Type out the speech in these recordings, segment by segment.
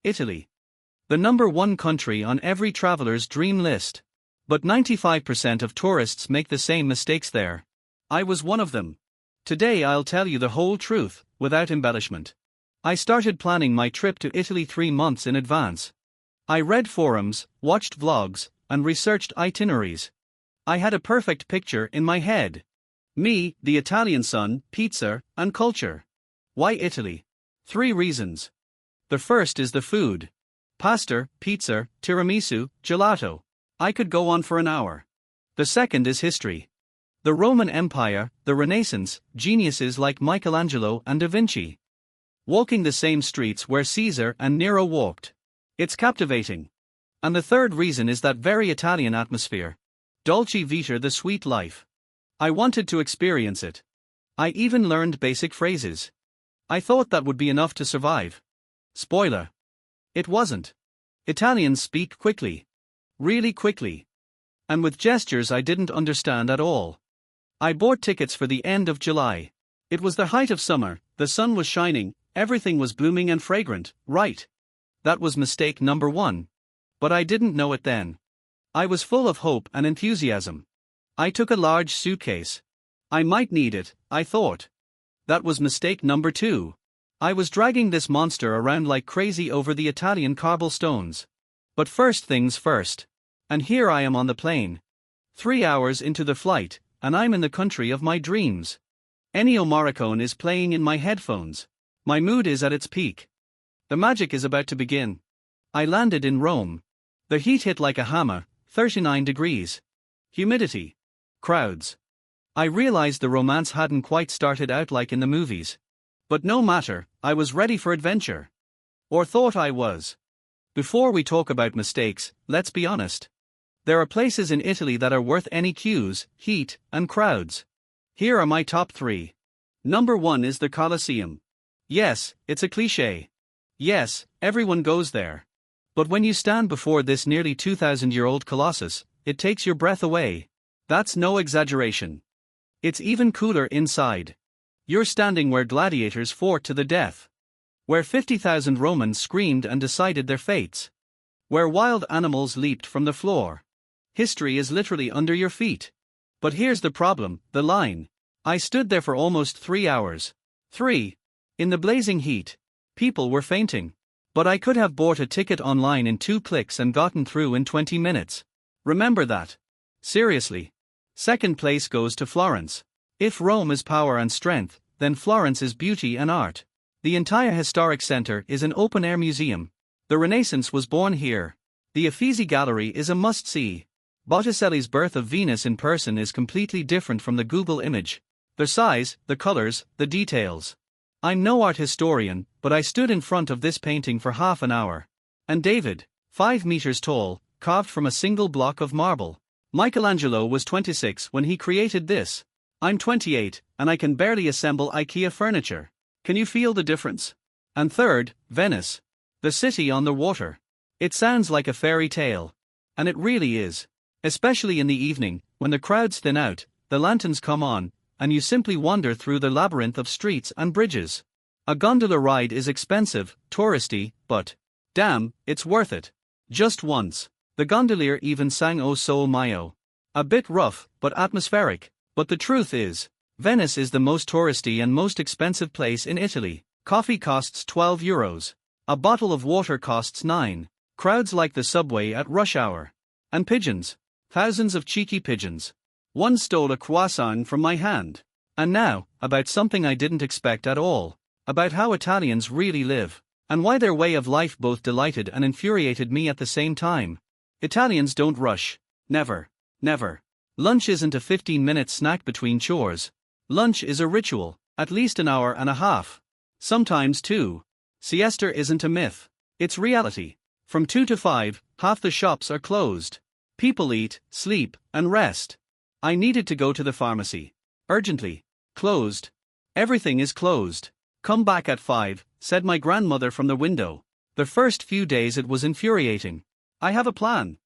Italy. The number one country on every traveler's dream list. But 95% of tourists make the same mistakes there. I was one of them. Today I'll tell you the whole truth, without embellishment. I started planning my trip to Italy 3 months in advance. I read forums, watched vlogs, and researched itineraries. I had a perfect picture in my head. Me, the Italian son, pizza, and culture. Why Italy? 3 reasons. The first is the food. Pasta, pizza, tiramisu, gelato. I could go on for an hour. The second is history. The Roman Empire, the Renaissance, geniuses like Michelangelo and Da Vinci. Walking the same streets where Caesar and Nero walked. It's captivating. And the third reason is that very Italian atmosphere. Dolce vita, the sweet life. I wanted to experience it. I even learned basic phrases. I thought that would be enough to survive. Spoiler. It wasn't. Italians speak quickly. Really quickly. And with gestures I didn't understand at all. I bought tickets for the end of July. It was the height of summer, the sun was shining, everything was blooming and fragrant, right? That was mistake number 1. But I didn't know it then. I was full of hope and enthusiasm. I took a large suitcase. I might need it, I thought. That was mistake number 2. I was dragging this monster around like crazy over the Italian cobblestones. But first things first. And here I am on the plane. 3 hours into the flight, and I'm in the country of my dreams. Ennio Morricone is playing in my headphones. My mood is at its peak. The magic is about to begin. I landed in Rome. The heat hit like a hammer, 39 degrees. Humidity. Crowds. I realized the romance hadn't quite started out like in the movies. But no matter, I was ready for adventure. Or thought I was. Before we talk about mistakes, let's be honest. There are places in Italy that are worth any queues, heat, and crowds. Here are my top 3. Number 1 is the Colosseum. Yes, it's a cliché. Yes, everyone goes there. But when you stand before this nearly 2,000-year-old colossus, it takes your breath away. That's no exaggeration. It's even cooler inside. You're standing where gladiators fought to the death. Where 50,000 Romans screamed and decided their fates. Where wild animals leaped from the floor. History is literally under your feet. But here's the problem, the line. I stood there for almost 3 hours. 3. In the blazing heat. People were fainting. But I could have bought a ticket online in 2 clicks and gotten through in 20 minutes. Remember that. Seriously. Second place goes to Florence. If Rome is power and strength, then Florence is beauty and art. The entire historic center is an open-air museum. The Renaissance was born here. The Uffizi Gallery is a must-see. Botticelli's Birth of Venus in person is completely different from the Google image. The size, the colors, the details. I'm no art historian, but I stood in front of this painting for half an hour. And David, 5 meters tall, carved from a single block of marble. Michelangelo was 26 when he created this. I'm 28, and I can barely assemble IKEA furniture. Can you feel the difference? And third, Venice. The city on the water. It sounds like a fairy tale. And it really is. Especially in the evening, when the crowds thin out, the lanterns come on, and you simply wander through the labyrinth of streets and bridges. A gondola ride is expensive, touristy, but damn, it's worth it. Just once. The gondolier even sang O Sole Mio. A bit rough, but atmospheric. But the truth is, Venice is the most touristy and most expensive place in Italy. Coffee costs €12. A bottle of water costs 9. Crowds like the subway at rush hour. And pigeons. Thousands of cheeky pigeons. One stole a croissant from my hand. And now, about something I didn't expect at all. About how Italians really live. And why their way of life both delighted and infuriated me at the same time. Italians don't rush. Never. Never. Lunch isn't a 15-minute snack between chores. Lunch is a ritual, at least an hour and a half. Sometimes 2. Siesta isn't a myth. It's reality. From 2 to 5, half the shops are closed. People eat, sleep, and rest. I needed to go to the pharmacy. Urgently. Closed. Everything is closed. Come back at 5, said my grandmother from the window. The first few days it was infuriating. I have a plan.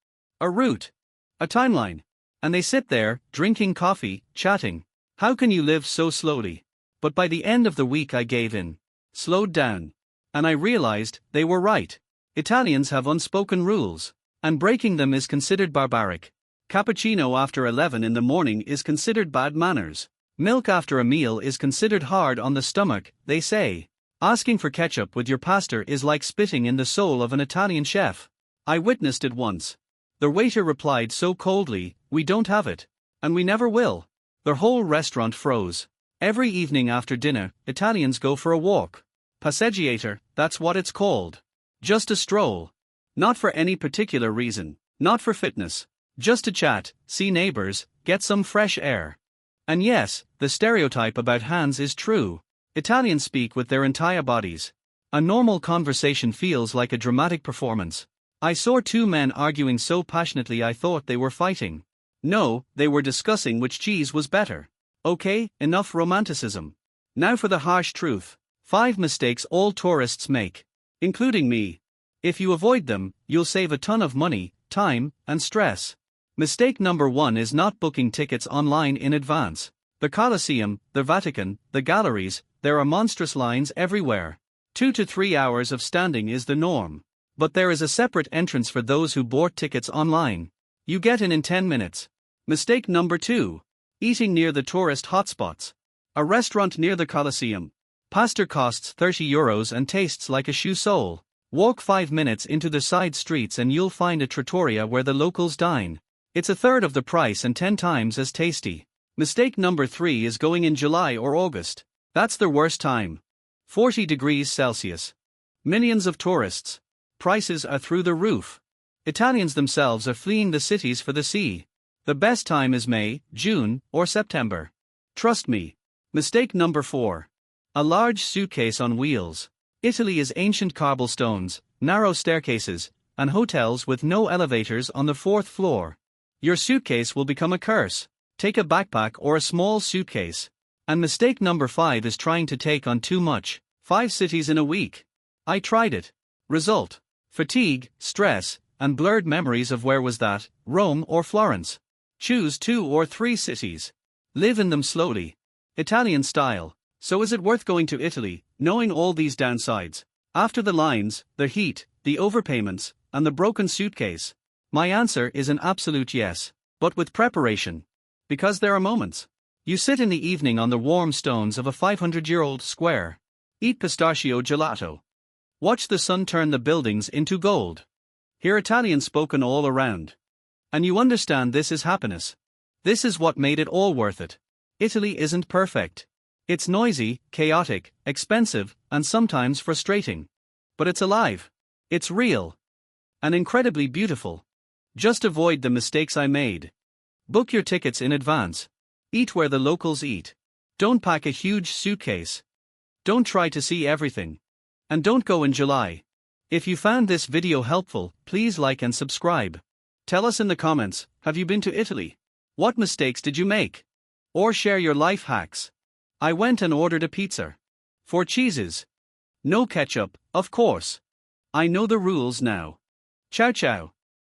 A route. A timeline. And they sit there, drinking coffee, chatting. How can you live so slowly? But by the end of the week I gave in. Slowed down. And I realized, they were right. Italians have unspoken rules, and breaking them is considered barbaric. Cappuccino after 11 in the morning is considered bad manners. Milk after a meal is considered hard on the stomach, they say. Asking for ketchup with your pasta is like spitting in the soul of an Italian chef. I witnessed it once. The waiter replied so coldly, "We don't have it. And we never will." The whole restaurant froze. Every evening after dinner, Italians go for a walk. Passeggiator, that's what it's called. Just a stroll. Not for any particular reason, not for fitness. Just to chat, see neighbors, get some fresh air. And yes, the stereotype about hands is true. Italians speak with their entire bodies. A normal conversation feels like a dramatic performance. I saw two men arguing so passionately I thought they were fighting. No, they were discussing which cheese was better. Okay, enough romanticism. Now for the harsh truth. 5 mistakes all tourists make. Including me. If you avoid them, you'll save a ton of money, time, and stress. Mistake number 1 is not booking tickets online in advance. The Colosseum, the Vatican, the galleries, there are monstrous lines everywhere. 2 to 3 hours of standing is the norm. But there is a separate entrance for those who bought tickets online. You get in 10 minutes. Mistake number 2. Eating near the tourist hotspots. A restaurant near the Colosseum. Pasta costs €30 and tastes like a shoe sole. Walk 5 minutes into the side streets and you'll find a trattoria where the locals dine. It's a third of the price and 10 times as tasty. Mistake number 3 is going in July or August. That's the worst time. 40 degrees Celsius. Millions of tourists. Prices are through the roof. Italians themselves are fleeing the cities for the sea. The best time is May, June, or September. Trust me. Mistake number 4. A large suitcase on wheels. Italy is ancient cobblestones, narrow staircases, and hotels with no elevators on the 4th floor. Your suitcase will become a curse. Take a backpack or a small suitcase. And mistake number 5 is trying to take on too much. 5 cities in a week. I tried it. Result: fatigue, stress, and blurred memories of where was that, Rome or Florence. Choose 2 or 3 cities. Live in them slowly. Italian style. So is it worth going to Italy, knowing all these downsides? After the lines, the heat, the overpayments, and the broken suitcase? My answer is an absolute yes. But with preparation. Because there are moments. You sit in the evening on the warm stones of a 500-year-old square. Eat pistachio gelato. Watch the sun turn the buildings into gold. Hear Italian spoken all around. And you understand this is happiness. This is what made it all worth it. Italy isn't perfect. It's noisy, chaotic, expensive, and sometimes frustrating. But it's alive. It's real. And incredibly beautiful. Just avoid the mistakes I made. Book your tickets in advance. Eat where the locals eat. Don't pack a huge suitcase. Don't try to see everything. And don't go in July. If you found this video helpful, please like and subscribe. Tell us in the comments, have you been to Italy? What mistakes did you make? Or share your life hacks. I went and ordered a pizza. 4 cheeses. No ketchup, of course. I know the rules now. Ciao ciao.